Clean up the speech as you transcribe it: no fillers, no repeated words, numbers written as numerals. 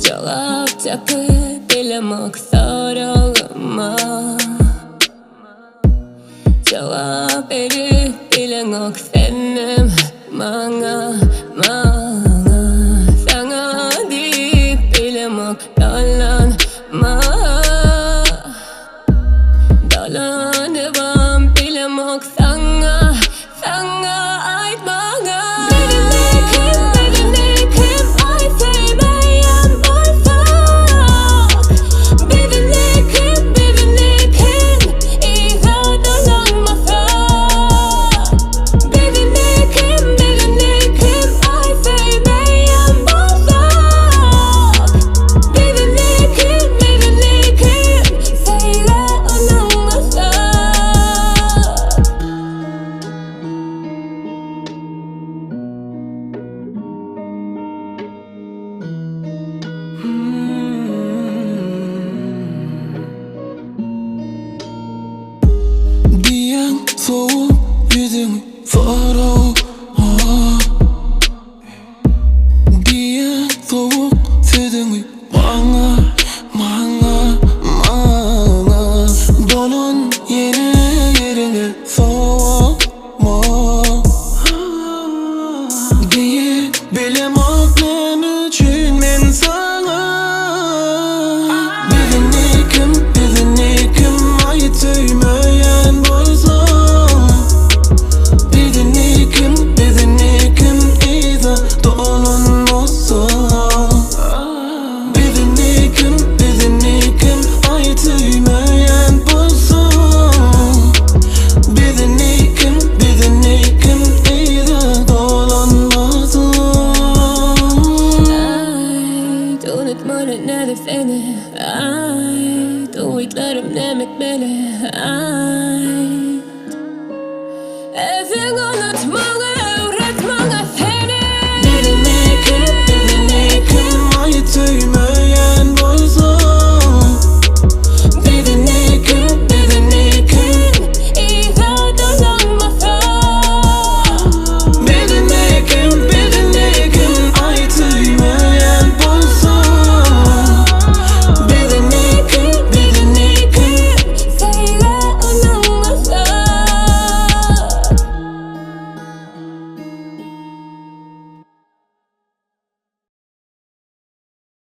Cevap tapıp bilemek sorulma. Cevap verip bilemek senim bana. Sana deyip bilemek dolanma. Dolanıvam bilemek sana ait bana. Birini kim ay sevmeyen varsa. Birini kim iza dolanmasa. Birini kim ay sevmeyen varsa. Birini kim seyle olunmasa. Diyen soğuk yüzünü soğuk. Diyen soğuk sözünü bana. Donun yerine soğukma. Diye bilemek ne için ben sana. Birini kim ait söyleyen bolsa. Birini kim iza dolanmasa. Birini kim ait söyleyen bolsa. Birini kim iza dolanmasa. Ait unutmadım ne de seni. Ait uyutlarım ne bitmeli. Ait ezin unutma.